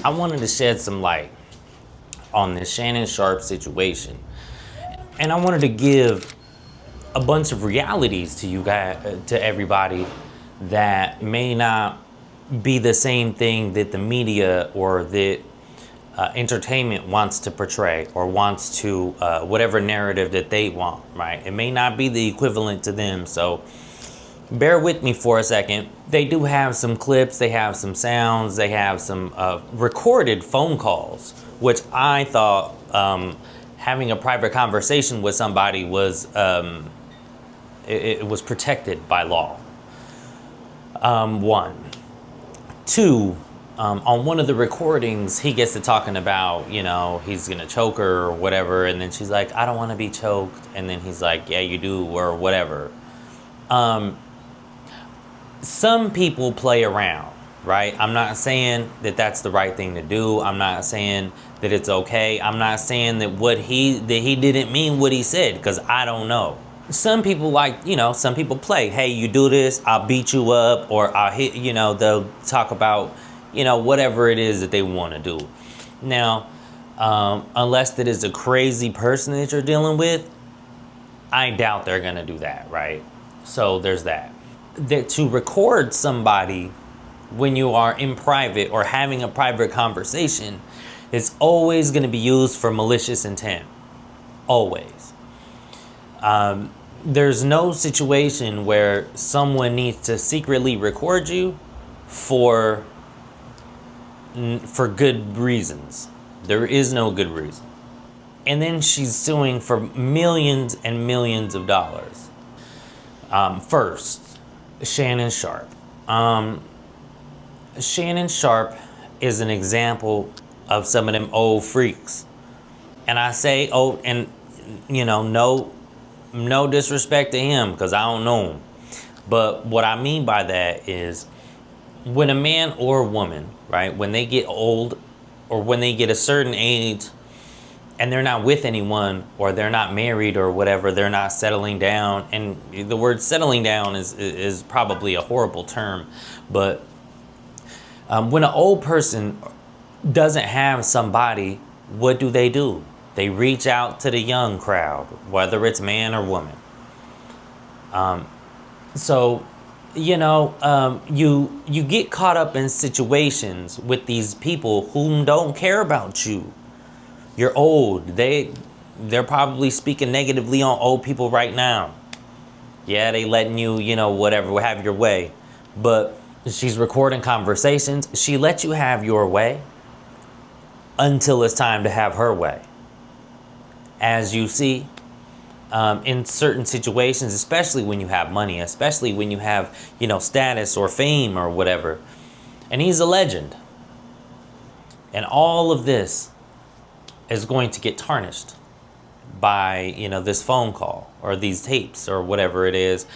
I wanted to shed some light on this Shannon Sharpe situation. And I wanted to give a bunch of realities to you guys, to everybody that may not be the same thing that the media or that entertainment wants to portray or wants to, whatever narrative that they want, right? It may not be the equivalent to them. So bear with me for a second. They do have some clips, they have some sounds, they have some recorded phone calls, which I thought having a private conversation with somebody was, it was protected by law. One. Two, on one of the recordings, he gets to talking about, you know, he's gonna choke her or whatever, and then she's like, I don't wanna be choked, and then he's like, yeah, you do, or whatever. Some people play around, right? I'm not saying that that's the right thing to do. I'm not saying that it's okay. I'm not saying that he didn't mean what he said, because I don't know. Some people some people play, hey, you do this, I'll beat you up, or I'll hit, they'll talk about, whatever it is that they want to do. Now, unless that is a crazy person that you're dealing with, I doubt they're going to do that, right? So there's that. That to record somebody when you are in private or having a private conversation is always going to be used for malicious intent. Always. There's no situation where someone needs to secretly record you for good reasons. There is no good reason. And then she's suing for millions and millions of dollars. First, Shannon Sharpe. Shannon Sharpe is an example of some of them old freaks. And I say, no disrespect to him, because I don't know him. But what I mean by that is when a man or woman, right, when they get old or when they get a certain age and they're not with anyone or they're not married or whatever, they're not settling down. And the word settling down is probably a horrible term. But when an old person doesn't have somebody, what do? They reach out to the young crowd, whether it's man or woman. You get caught up in situations with these people who don't care about you. You're old. They're probably speaking negatively on old people right now. Yeah, they letting you, whatever, have your way. But she's recording conversations. She lets you have your way until it's time to have her way. As you see, in certain situations, especially when you have money, especially when you have, status or fame or whatever. And he's a legend. And all of this is going to get tarnished by, this phone call or these tapes or whatever it is.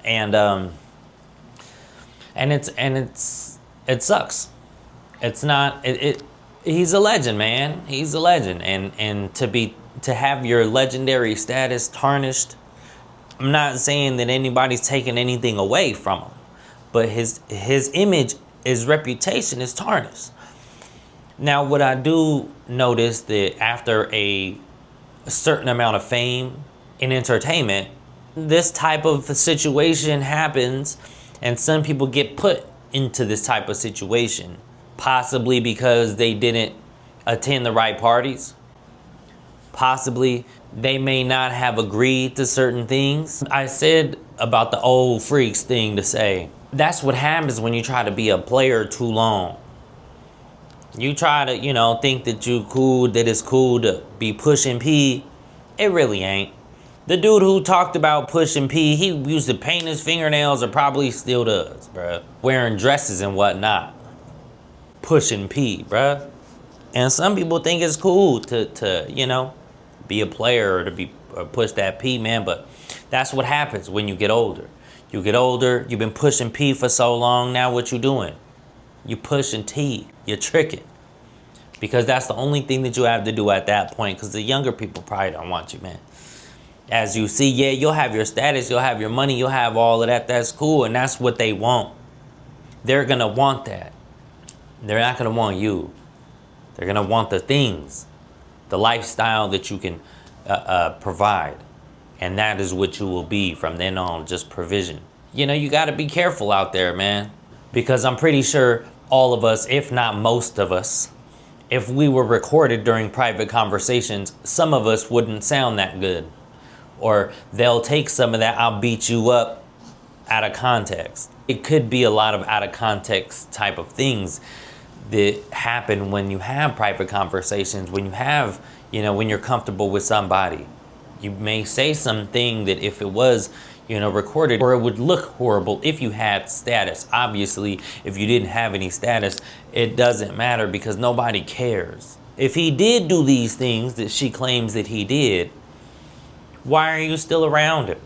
And it sucks. It's not, he's a legend, man. He's a legend. And to have your legendary status tarnished, I'm not saying that anybody's taking anything away from him, but his image, his reputation is tarnished. Now, what I do notice that after a certain amount of fame in entertainment, this type of situation happens, and some people get put into this type of situation, possibly because they didn't attend the right parties. Possibly they may not have agreed to certain things. I said about the old freaks thing to say, that's what happens when you try to be a player too long. You try to, think that you cool, that it's cool to be pushing P. It really ain't. The dude who talked about pushing P, he used to paint his fingernails, or probably still does, bruh. Wearing dresses and whatnot. Pushing P, bruh. And some people think it's cool to be a player or push that P, man. But that's what happens when you get older. You get older, you've been pushing P for so long, now what you doing? You pushing T, you're tricking. Because that's the only thing that you have to do at that point, because the younger people probably don't want you, man. As you see, yeah, you'll have your status, you'll have your money, you'll have all of that, that's cool, and that's what they want. They're gonna want that. They're not gonna want you. They're gonna want the things, the lifestyle that you can provide. And that is what you will be from then on, just provision. You know, you gotta be careful out there, man. Because I'm pretty sure all of us, if not most of us, if we were recorded during private conversations, some of us wouldn't sound that good. Or they'll take some of that "I'll beat you up" out of context. It could be a lot of out of context type of things that happen when you have private conversations, when you have, you know, when you're comfortable with somebody. You may say something that if it was, you know, recorded, or it would look horrible if you had status. Obviously, if you didn't have any status, it doesn't matter because nobody cares. If he did do these things that she claims that he did, why are you still around him?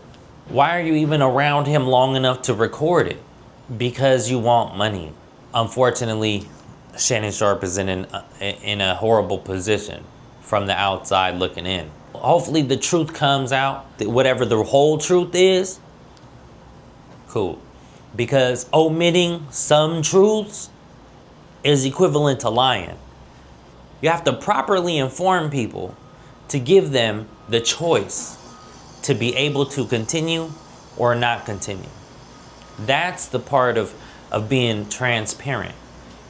Why are you even around him long enough to record it? Because you want money. Unfortunately, Shannon Sharpe is in a horrible position from the outside looking in. Hopefully the truth comes out, that whatever the whole truth is, cool. Because omitting some truths is equivalent to lying. You have to properly inform people to give them the choice to be able to continue or not continue. That's the part of being transparent.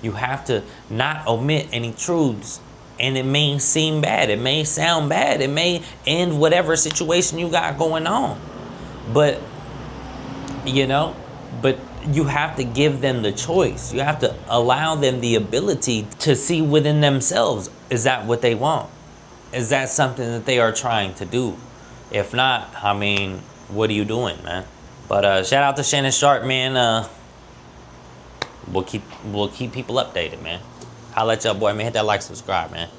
You have to not omit any truths. And it may seem bad. It may sound bad. It may end whatever situation you got going on. But, you know, but you have to give them the choice. You have to allow them the ability to see within themselves. Is that what they want? Is that something that they are trying to do? If not, I mean, what are you doing, man? But shout out to Shannon Sharpe, man. We'll keep people updated, man. I'll let y'all boy, man. Hit that like, subscribe, man.